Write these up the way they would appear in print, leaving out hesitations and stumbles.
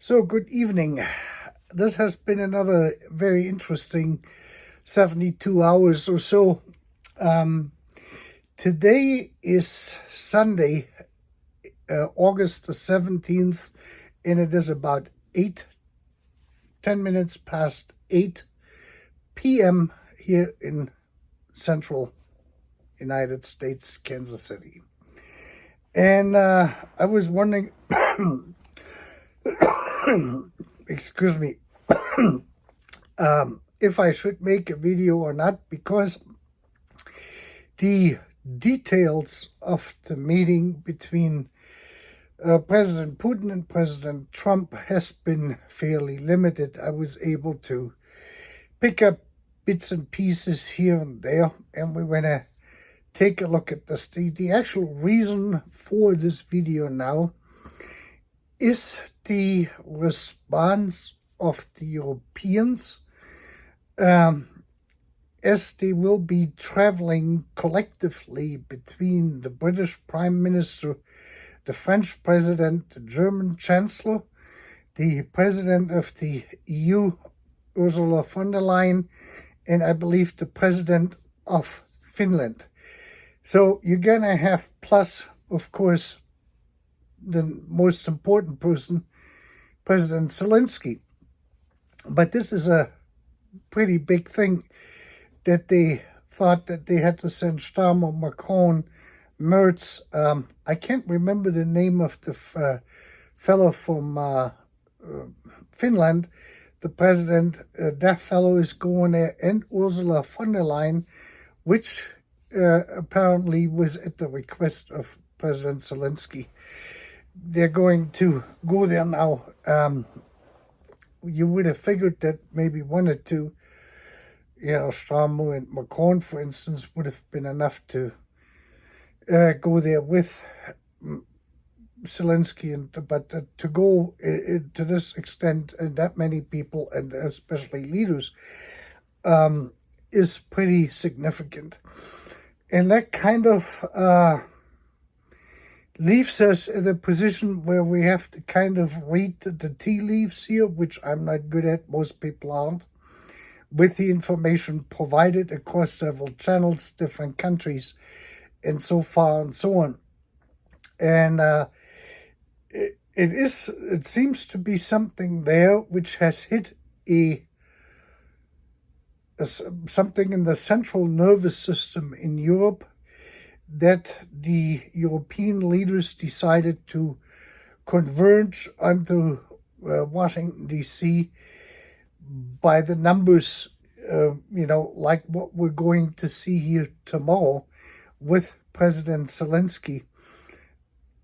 So, good evening. This has been another very interesting 72 hours or so. Today is Sunday, August the 17th, and it is about 10 minutes past 8 p.m. here in central United States, Kansas City. And I was wondering, excuse me, if I should make a video or not, because the details of the meeting between President Putin and President Trump has been fairly limited. I was able to pick up bits and pieces here and there, and we're going to take a look at this. The actual reason for this video now is the response of the Europeans as they will be traveling collectively between the British Prime Minister, the French President, the German Chancellor, the President of the EU, Ursula von der Leyen, and I believe the President of Finland. So you're going to have, plus, of course, the most important person, President Zelensky. But this is a pretty big thing that they thought that they had to send Starmer, Macron, Merz. I can't remember the name of the fellow from Finland, the president. That fellow is going there, and Ursula von der Leyen, which apparently was at the request of President Zelensky. They're going to go there now. You would have figured that maybe one or two, Starmer and Macron, for instance, would have been enough to go there with Zelensky, but to go to this extent and that many people, and especially leaders, is pretty significant. And that kind of leaves us in a position where we have to kind of read the tea leaves here, which I'm not good at, most people aren't, with the information provided across several channels, different countries, and so far and so on. And it seems to be something there which has hit something in the central nervous system in Europe, that the European leaders decided to converge onto Washington, D.C. by the numbers, like what we're going to see here tomorrow with President Zelensky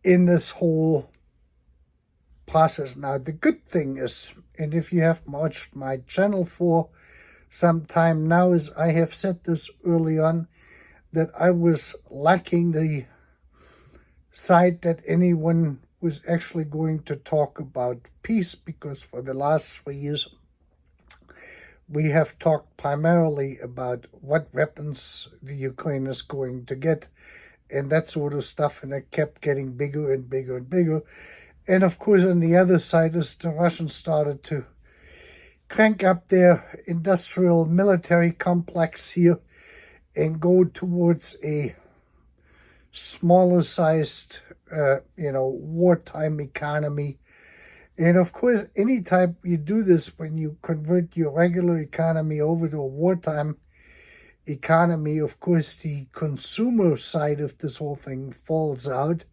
in this whole process. Now, the good thing is, and if you have watched my channel for some time now, is I have said this early on, that I was lacking the side that anyone was actually going to talk about peace, because for the last 3 years we have talked primarily about what weapons the Ukraine is going to get and that sort of stuff, and it kept getting bigger and bigger and bigger. And of course, on the other side is the Russians started to crank up their industrial military complex here and go towards a smaller sized, wartime economy. And of course, anytime you do this, when you convert your regular economy over to a wartime economy, of course, the consumer side of this whole thing falls out.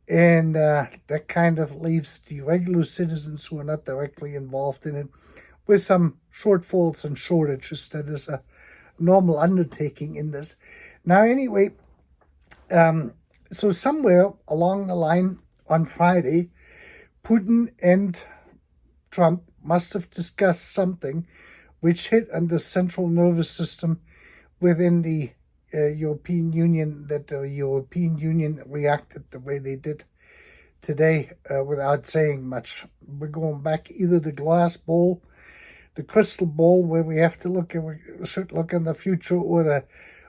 And that kind of leaves the regular citizens who are not directly involved in it with some shortfalls and shortages. That is a normal undertaking in this. Now, anyway, so somewhere along the line on Friday, Putin and Trump must have discussed something which hit on the central nervous system within the European Union, that the European Union reacted the way they did today without saying much. We're going back either the glass bowl, the crystal ball, where we have to look, and we should look in the future, or the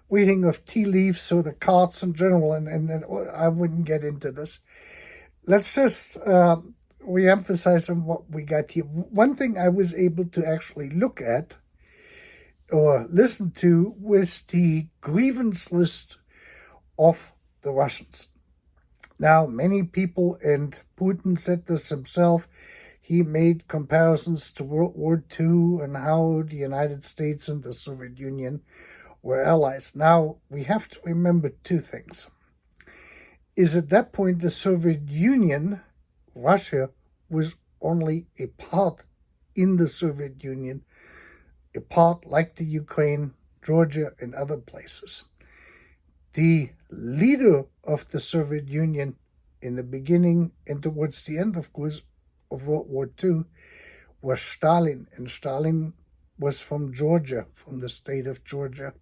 reading of tea leaves, or the cards in general, and I wouldn't get into this. Let's just re-emphasize on what we got here. One thing I was able to actually look at or listen to was the grievance list of the Russians. Now, many people, and Putin said this himself, he made comparisons to World War II and how the United States and the Soviet Union were allies. Now, we have to remember two things. Is at that point the Soviet Union, Russia, was only a part in the Soviet Union, a part like the Ukraine, Georgia, and other places. The leader of the Soviet Union in the beginning and towards the end, of course, of World War II was Stalin, and Stalin was from Georgia, from the state of Georgia.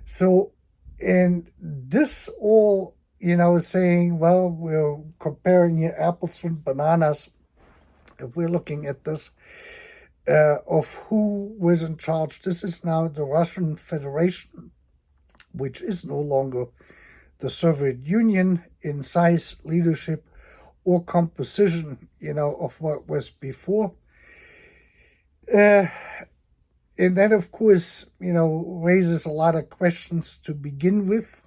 So, and this all, saying, well, we're comparing here apples and bananas, if we're looking at this, of who was in charge. This is now the Russian Federation, which is no longer the Soviet Union in size, leadership, or composition, of what was before. And that, of course, raises a lot of questions to begin with.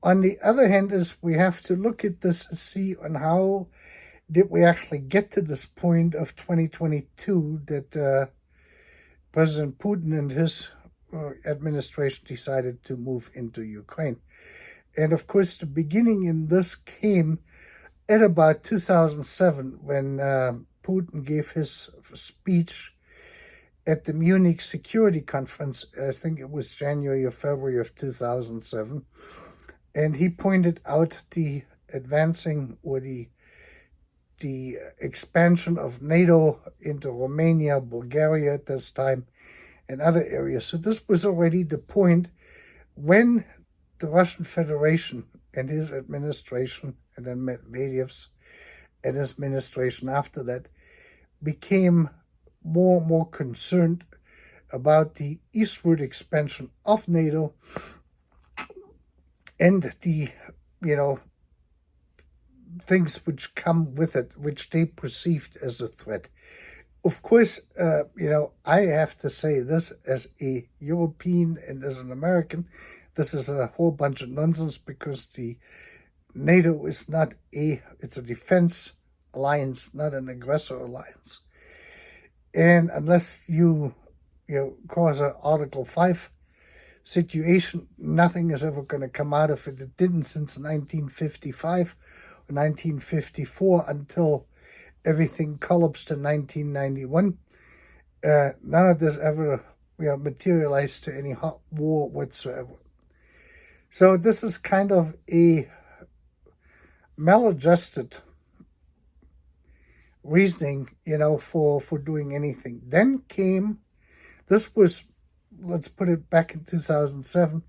On the other hand, is we have to look at this and see on how did we actually get to this point of 2022 that President Putin and his administration decided to move into Ukraine. And of course, the beginning in this came at about 2007 when Putin gave his speech at the Munich Security Conference. I think it was January or February of 2007. And he pointed out the advancing or the expansion of NATO into Romania, Bulgaria at this time, and other areas. So this was already the point when the Russian Federation and his administration, and then Medvedev's and his administration after that, became more and more concerned about the eastward expansion of NATO and the, things which come with it, which they perceived as a threat. Of course, I have to say this as a European and as an American, this is a whole bunch of nonsense, because the NATO is not it's a defense alliance, not an aggressor alliance. And unless you cause an Article 5 situation, nothing is ever going to come out of it. It didn't since 1955 or 1954 until everything collapsed in 1991. None of this ever materialized to any hot war whatsoever. So this is kind of a maladjusted reasoning, for doing anything. Then came, this was, let's put it back in 2007,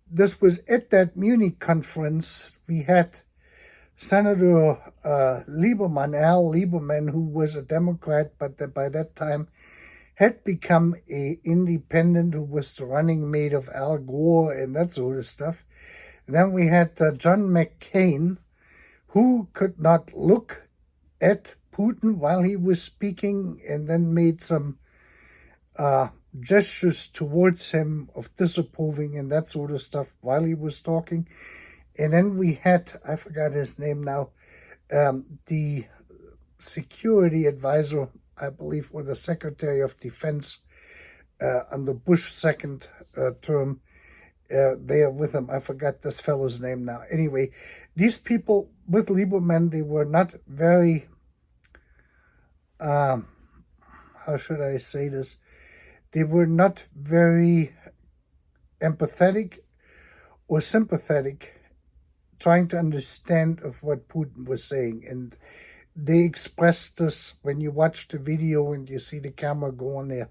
this was at that Munich conference, we had Senator Lieberman, Al Lieberman, who was a Democrat, but by that time had become an independent, who was the running mate of Al Gore and that sort of stuff. And then we had John McCain, who could not look at Putin while he was speaking, and then made some gestures towards him of disapproving and that sort of stuff while he was talking. And then we had, I forgot his name now, the security advisor, I believe, or the Secretary of Defense under Bush's second term, there with him. I forgot this fellow's name now. Anyway, these people with Lieberman, they were not very, how should I say this? They were not very empathetic or sympathetic, trying to understand of what Putin was saying. And they expressed this when you watch the video and you see the camera go on there,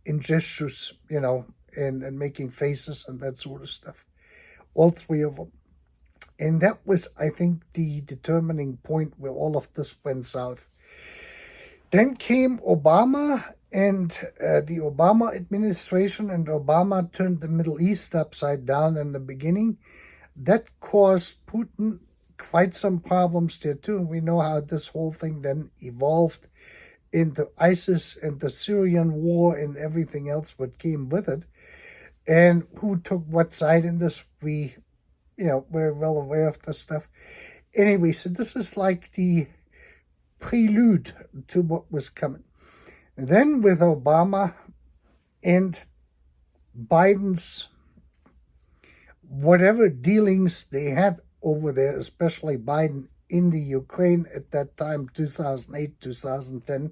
in gestures, and making faces and that sort of stuff. All three of them. And that was, I think, the determining point where all of this went south. Then came Obama and the Obama administration, and Obama turned the Middle East upside down in the beginning. That caused Putin quite some problems there too. And we know how this whole thing then evolved into ISIS and the Syrian war and everything else what came with it. And who took what side in this, we're well aware of this stuff. Anyway, so this is like the prelude to what was coming. And then with Obama and Biden's whatever dealings they had over there, especially Biden in the Ukraine at that time, 2008, 2010,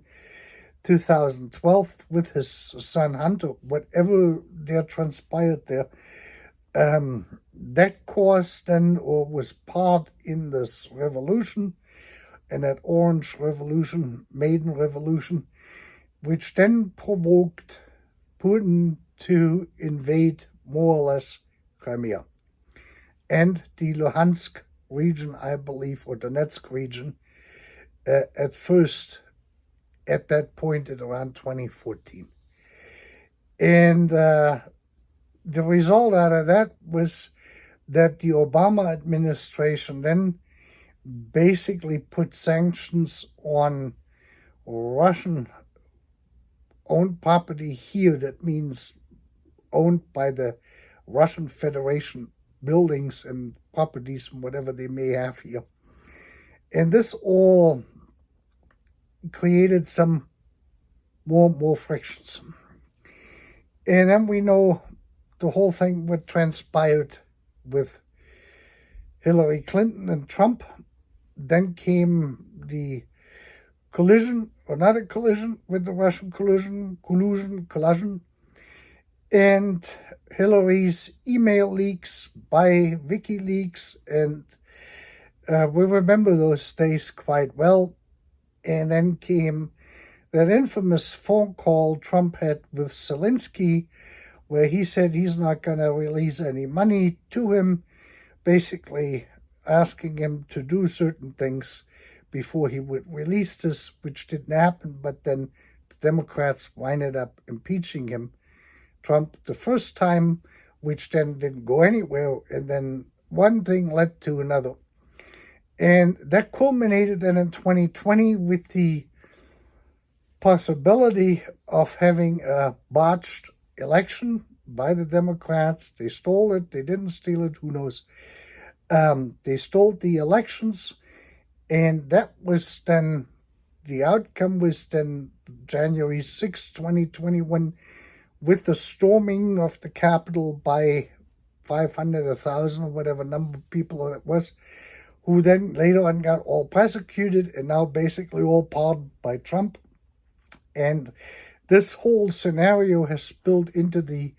2012, with his son Hunter, whatever there transpired there, that caused then, or was part in this revolution, and that Orange Revolution, Maiden Revolution, which then provoked Putin to invade more or less Crimea and the Luhansk region, I believe, or Donetsk region, at first, at that point at around 2014. And the result out of that was that the Obama administration then basically put sanctions on Russian-owned property here. That means owned by the Russian Federation, buildings and properties and whatever they may have here. And this all created some more frictions. And then we know the whole thing what transpired with Hillary Clinton and Trump. Then came the collision, or not a collision, with the Russian collusion, and Hillary's email leaks by WikiLeaks, and we remember those days quite well. And then came that infamous phone call Trump had with Zelensky, where he said he's not going to release any money to him, basically asking him to do certain things before he would release this, which didn't happen. But then the Democrats winded up impeaching him, Trump, the first time, which then didn't go anywhere. And then one thing led to another. And that culminated then in 2020 with the possibility of having a botched election by the Democrats. They stole it. They didn't steal it. Who knows? They stole the elections. And that was then, the outcome was then January 6, 2021, with the storming of the Capitol by 500, 1,000, or whatever number of people it was, who then later on got all prosecuted and now basically all pardoned by Trump. And this whole scenario has spilled into the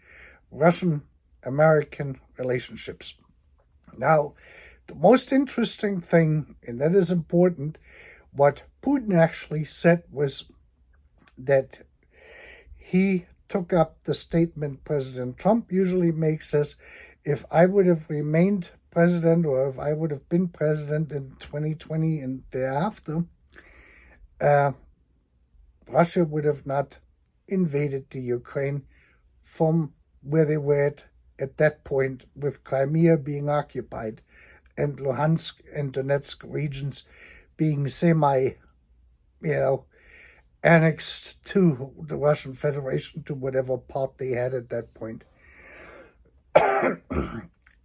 Russian-American relationships. Now, the most interesting thing, and that is important, what Putin actually said was that he took up the statement President Trump usually makes, as if I would have remained president, or if I would have been president in 2020 and thereafter, Russia would have not invaded the Ukraine from where they were at that point, with Crimea being occupied and Luhansk and Donetsk regions being annexed to the Russian Federation, to whatever part they had at that point.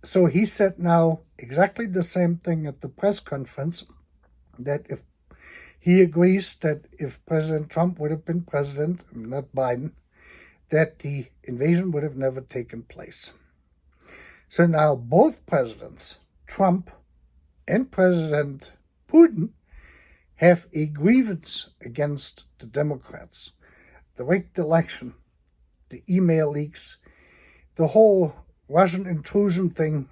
So he said now exactly the same thing at the press conference, that if he agrees that if President Trump would have been president, not Biden, that the invasion would have never taken place. So now both presidents, Trump and President Putin, have a grievance against the Democrats. The rigged election, the email leaks, the whole Russian intrusion thing,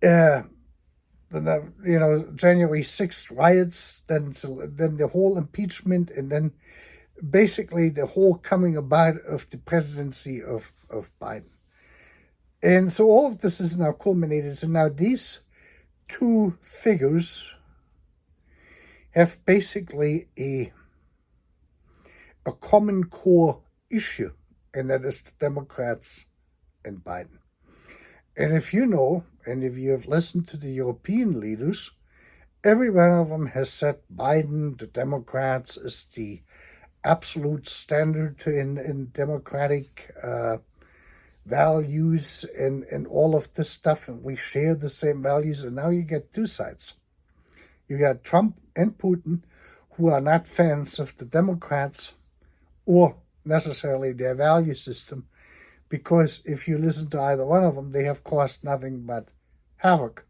January 6th riots, then the whole impeachment, and then basically the whole coming about of the presidency of Biden. And so all of this is now culminated. So now these two figures have basically a common core issue, and that is the Democrats and Biden. And if you know, and if you have listened to the European leaders, every one of them has said Biden, the Democrats, is the absolute standard in democratic values and all of this stuff, and we share the same values. And now you get two sides. You got Trump and Putin, who are not fans of the Democrats or necessarily their value system, because if you listen to either one of them, they have caused nothing but havoc.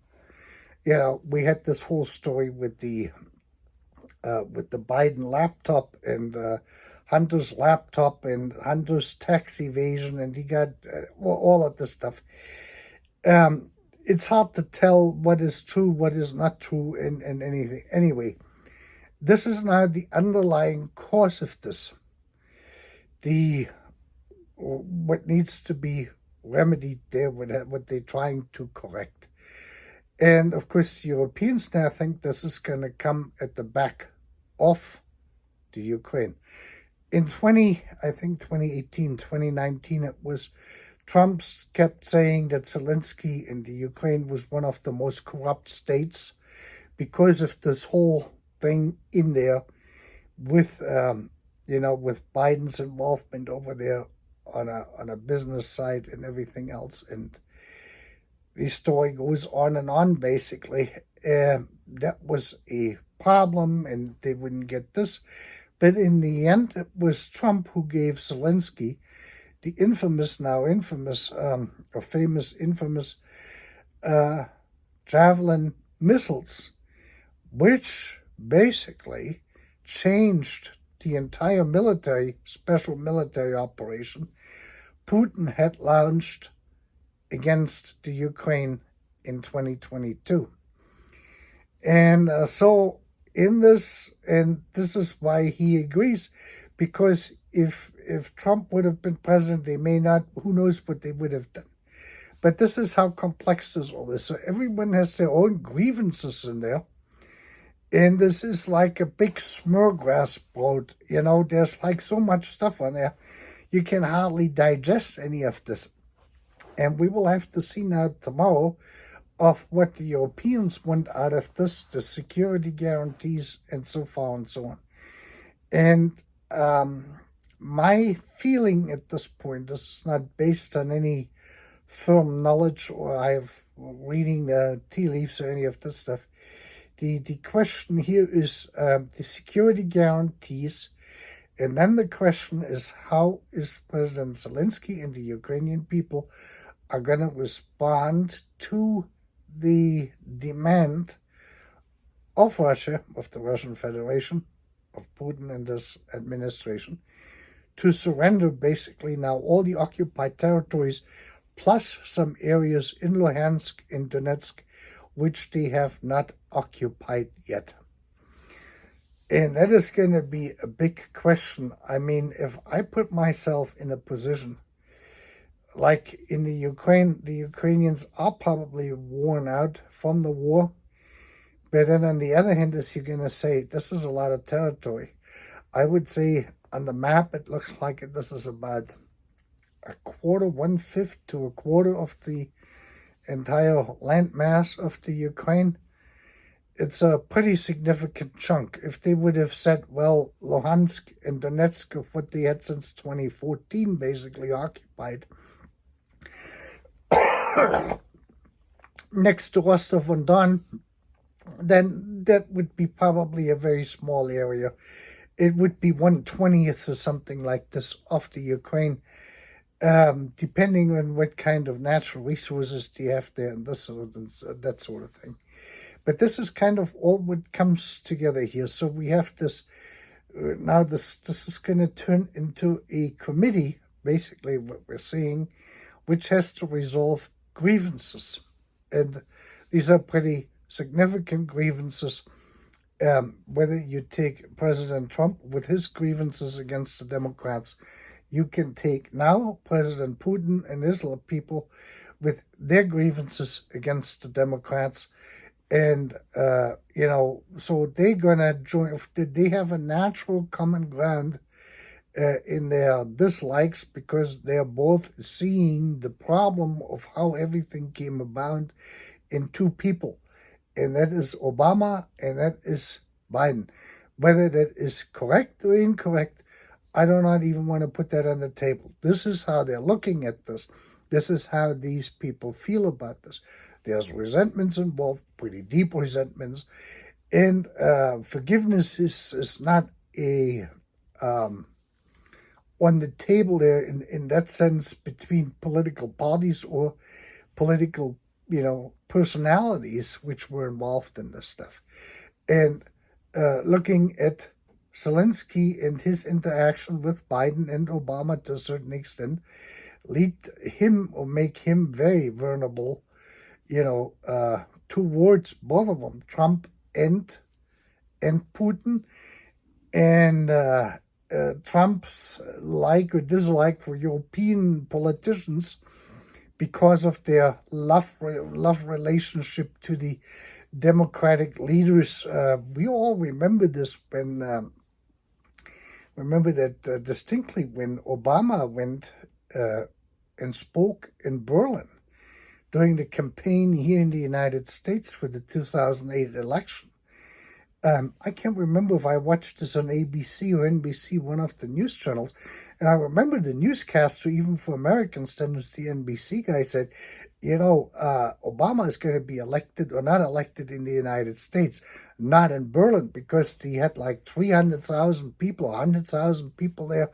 We had this whole story with the Biden laptop and Hunter's laptop and Hunter's tax evasion, and he got all of this stuff. It's hard to tell what is true, what is not true, and anything. Anyway, this is now the underlying cause of this. What needs to be remedied there, what they're trying to correct. And of course, Europeans now think this is going to come at the back of the Ukraine. In 2018, 2019, it was Trump kept saying that Zelensky in the Ukraine was one of the most corrupt states because of this whole thing in there with, with Biden's involvement over there on a business side and everything else. And the story goes on and on, basically. That was a problem, and they wouldn't get this. But in the end, it was Trump who gave Zelensky the infamous Javelin missiles, which basically changed the entire special military operation Putin had launched against the Ukraine in 2022. And so in this, and this is why he agrees, because if Trump would have been president, they may not, who knows what they would have done. But this is how complex this all is. So everyone has their own grievances in there. And this is like a big smorgasbord. There's like so much stuff on there. You can hardly digest any of this. And we will have to see now tomorrow of what the Europeans want out of this, the security guarantees, and so far and so on. And my feeling at this point, this is not based on any firm knowledge or I have reading the tea leaves or any of this stuff. The question here is the security guarantees, and then the question is, how is President Zelensky and the Ukrainian people are going to respond to the demand of Russia, of the Russian Federation, of Putin and this administration, to surrender basically now all the occupied territories, plus some areas in Luhansk and Donetsk, which they have not occupied yet. And that is going to be a big question. I mean, if I put myself in a position like in the Ukraine, the Ukrainians are probably worn out from the war. But then on the other hand, as you're going to say, this is a lot of territory. I would say on the map, it looks like this is about a quarter, 1/5 to a quarter of the entire land mass of the Ukraine. It's a pretty significant chunk. If they would have said, well, Luhansk and Donetsk, of what they had since 2014, basically occupied, next to Rostov-on-Don, then that would be probably a very small area. It would be 1/20th or something like this of the Ukraine, depending on what kind of natural resources they have there and that sort of thing. But this is kind of all what comes together here. So we have this, now this is going to turn into a committee, basically what we're seeing, which has to resolve grievances. And these are pretty significant grievances. Whether you take President Trump with his grievances against the Democrats, you can take now President Putin and his people with their grievances against the Democrats. And, so they're going to join. They have a natural common ground in their dislikes, because they're both seeing the problem of how everything came about in two people, and that is Obama and that is Biden. Whether that is correct or incorrect, I do not even want to put that on the table. This is how they're looking at this. This is how these people feel about this. There's resentments involved, pretty deep resentments, and forgiveness is not a on the table there in that sense between political parties or political, personalities which were involved in this stuff. And looking at Zelensky and his interaction with Biden and Obama to a certain extent lead him or make him very vulnerable, towards both of them, Trump and Putin. And Trump's like or dislike for European politicians because of their love relationship to the Democratic leaders. We all remember this when remember that distinctly when Obama went and spoke in Berlin during the campaign here in the United States for the 2008 election. I can't remember if I watched this on ABC or NBC, one of the news channels, and I remember the newscaster, even for Americans, then was the NBC guy, said, Obama is going to be elected or not elected in the United States, not in Berlin, because he had like 300,000 people, 100,000 people there,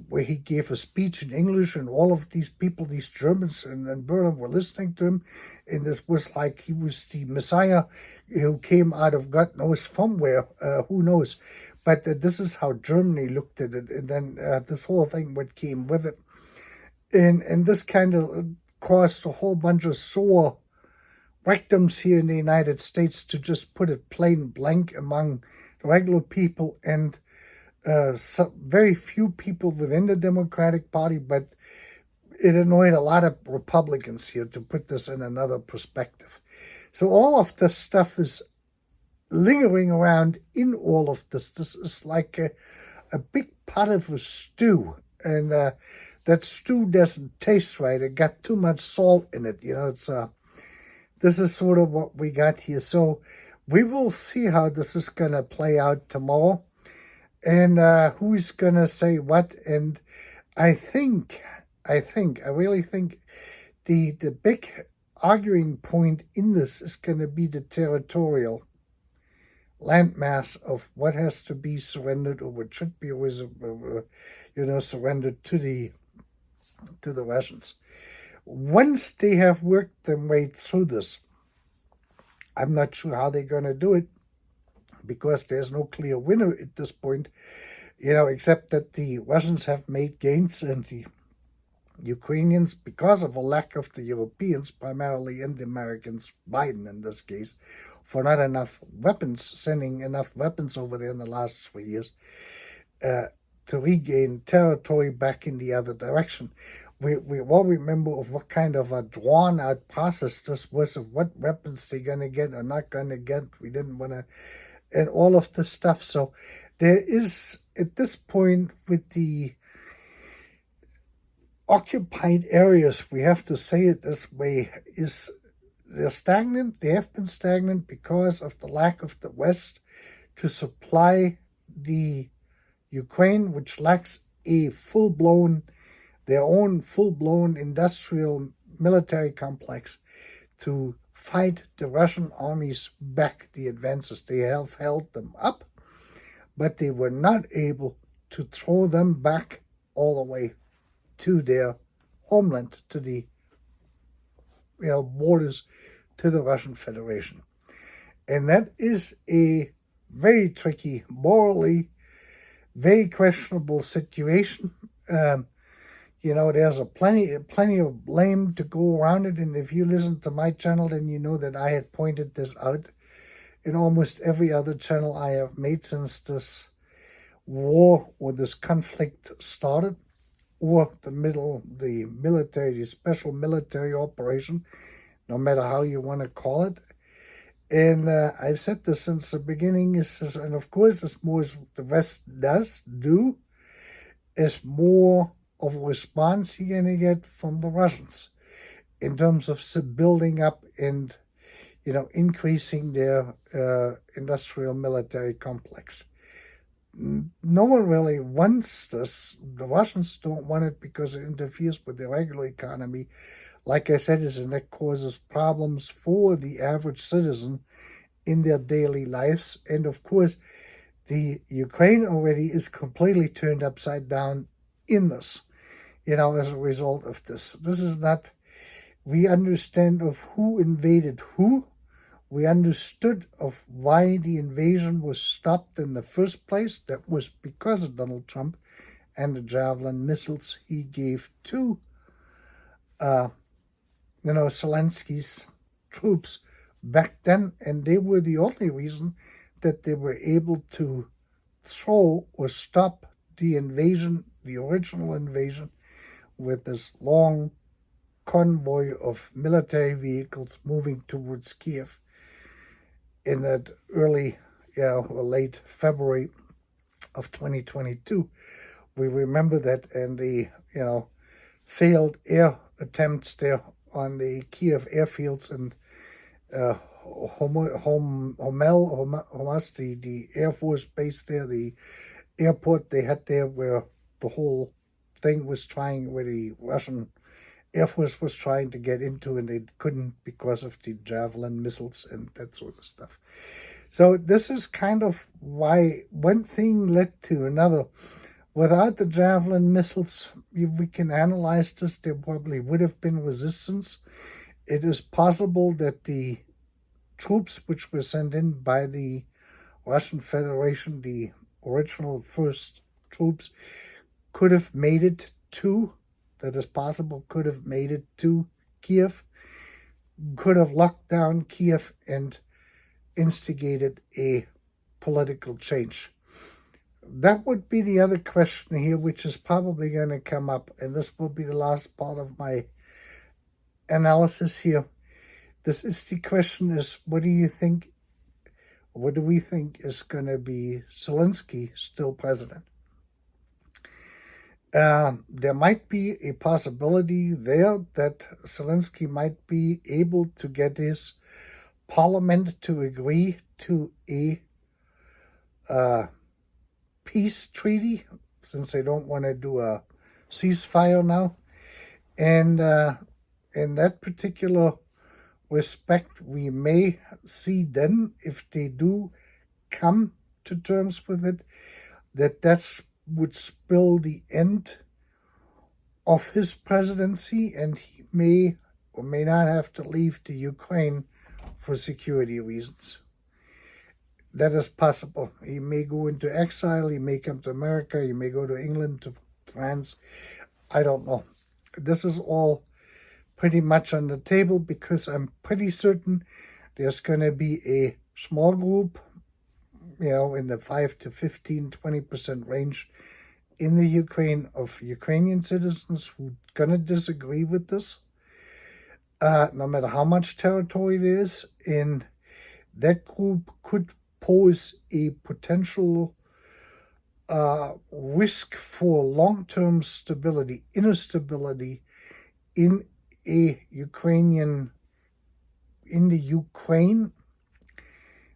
where he gave a speech in English, and all of these people, these Germans in Berlin, were listening to him, and this was like he was the Messiah who came out of God knows from where, who knows. But this is how Germany looked at it, and then this whole thing what came with it. And this kind of caused a whole bunch of sore victims here in the United States, to just put it plain blank, among the regular people and very few people within the Democratic Party, but it annoyed a lot of Republicans here, to put this in another perspective. So all of this stuff is lingering around in all of this. This is like a big pot of a stew, and that stew doesn't taste right. It got too much salt in it. It's this is sort of what we got here. So we will see how this is going to play out tomorrow, and who's going to say what. And I really think the big arguing point in this is going to be the territorial landmass of what has to be surrendered, or what should be surrendered to the Russians. Once they have worked their way through this, I'm not sure how they're going to do it, because there's no clear winner at this point, except that the Russians have made gains, and the Ukrainians, because of a lack of the Europeans, primarily, and the Americans, Biden in this case, for not enough weapons, sending enough weapons over there in the last 3 years, to regain territory back in the other direction. We all remember of what kind of a drawn-out process this was, of what weapons they're going to get or not going to get. We didn't want to, and all of this stuff. So there is, at this point, with the occupied areas, we have to say it this way, they're stagnant. They have been stagnant because of the lack of the West to supply the Ukraine, which lacks their own full-blown industrial military complex to fight the Russian armies back, the advances. They have held them up, but they were not able to throw them back all the way to their homeland, to the borders to the Russian Federation. And that is a very tricky, morally very questionable situation. There's plenty of blame to go around it, and if you listen to my channel, then you know that I had pointed this out in almost every other channel I have made since this war or this conflict started, or the special military operation, no matter how you want to call it. And I've said this since the beginning, and of course, as more as the West does do, is more of a response you're going to get from the Russians in terms of building up and, increasing their industrial military complex. No one really wants this. The Russians don't want it because it interferes with the regular economy. Like I said, and that causes problems for the average citizen in their daily lives. And of course, the Ukraine already is completely turned upside down in this, as a result of this. This is not, we understand of who invaded who. We understood of why the invasion was stopped in the first place. That was because of Donald Trump and the Javelin missiles he gave to, Zelensky's troops back then. And they were the only reason that they were able to throw or stop the invasion, the original invasion, with this long convoy of military vehicles moving towards Kiev in that early, or late February of 2022. We remember that, and the, failed air attempts there on the Kiev airfields and Homas, the Air Force base there, the airport they had there, where the whole thing was where the Russian Air Force was trying to get into, and they couldn't because of the Javelin missiles and that sort of stuff. So this is kind of why one thing led to another. Without the Javelin missiles, we can analyze this, there probably would have been resistance. It is possible that the troops which were sent in by the Russian Federation, the original first troops, could have made it to, that is possible, could have made it to Kiev, could have locked down Kiev and instigated a political change. That would be the other question here, which is probably going to come up, and this will be the last part of my analysis here. This is the question is, what do you think, what do we think is going to be Zelensky still president? There might be a possibility there that Zelensky might be able to get his parliament to agree to a peace treaty, since they don't want to do a ceasefire now. And in that particular respect, we may see then, if they do come to terms with it, that would spell the end of his presidency, and he may or may not have to leave the Ukraine for security reasons. That is possible. He may go into exile, he may come to America, he may go to England, to France. I don't know. This is all pretty much on the table, because I'm pretty certain there's going to be a small group, in the 5 to 15, 20% range in the Ukraine of Ukrainian citizens who are going to disagree with this, no matter how much territory there is. And that group could pose a potential risk for long-term stability, inner stability in the Ukraine,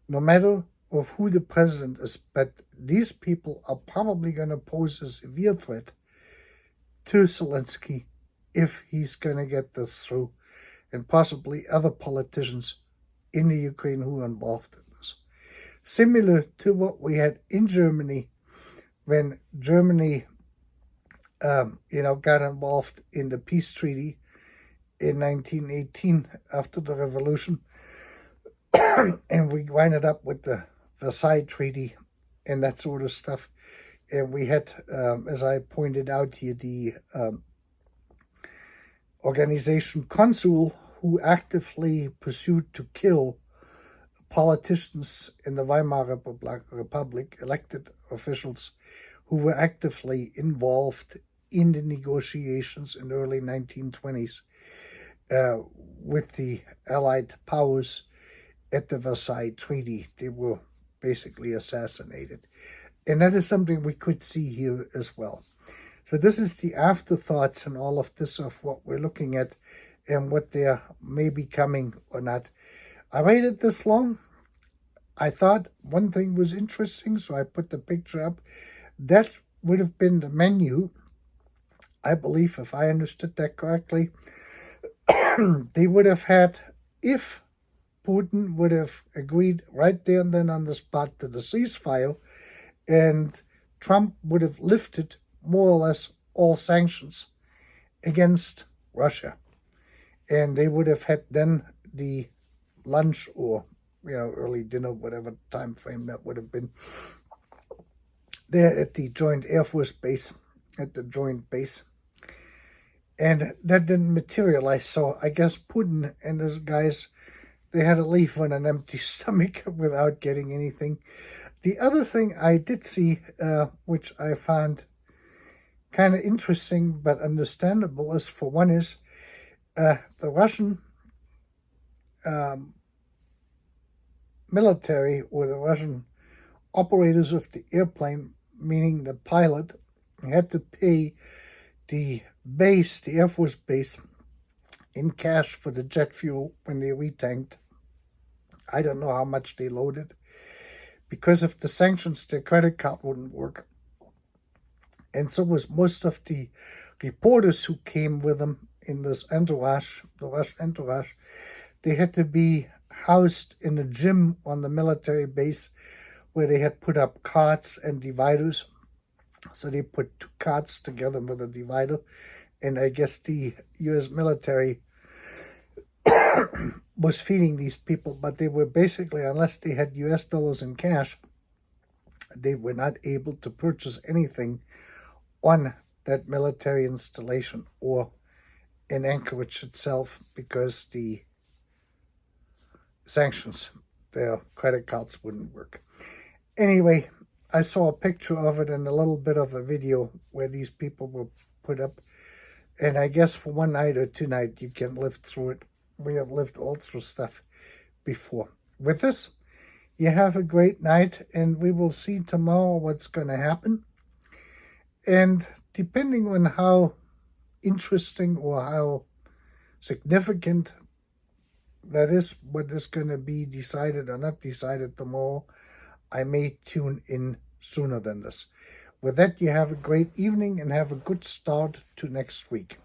no matter of who the president is. But these people are probably going to pose a severe threat to Zelensky if he's going to get this through, and possibly other politicians in the Ukraine who are involved in this. Similar to what we had in Germany, when Germany, got involved in the peace treaty in 1918 after the revolution, and we winded up with the Versailles Treaty and that sort of stuff. And we had, as I pointed out here, the organization Consul, who actively pursued to kill politicians in the Weimar Republic, elected officials who were actively involved in the negotiations in the early 1920s with the Allied powers at the Versailles Treaty. They were basically assassinated. And that is something we could see here as well. So this is the afterthoughts and all of this of what we're looking at and what there may be coming or not. I waited this long. I thought one thing was interesting, so I put the picture up. That would have been the menu. I believe, if I understood that correctly, they would have had, if Putin would have agreed right there and then on the spot to the ceasefire, and Trump would have lifted more or less all sanctions against Russia. And they would have had then the lunch or, early dinner, whatever time frame that would have been, there at the Joint Air Force Base, at the joint base. And that didn't materialize, so I guess Putin and his guys, they had to leave on an empty stomach without getting anything. The other thing I did see, which I found kind of interesting but understandable, is for one is the Russian military, or the Russian operators of the airplane, meaning the pilot, had to pay the base, the Air Force Base, in cash for the jet fuel when they retanked. I don't know how much they loaded. Because of the sanctions, their credit card wouldn't work. And so was most of the reporters who came with them in this entourage, the Russian entourage. They had to be housed in a gym on the military base where they had put up carts and dividers. So they put two carts together with a divider. And I guess the U.S. military was feeding these people, but they were basically, unless they had U.S. dollars in cash, they were not able to purchase anything on that military installation or in Anchorage itself, because the sanctions, their credit cards wouldn't work. Anyway, I saw a picture of it and a little bit of a video where these people were put up. And I guess for one night or two nights, you can live through it. We have lived all through stuff before. With this, you have a great night, and we will see tomorrow what's going to happen. And depending on how interesting or how significant that is, what is going to be decided or not decided tomorrow, I may tune in sooner than this. With that, you have a great evening and have a good start to next week.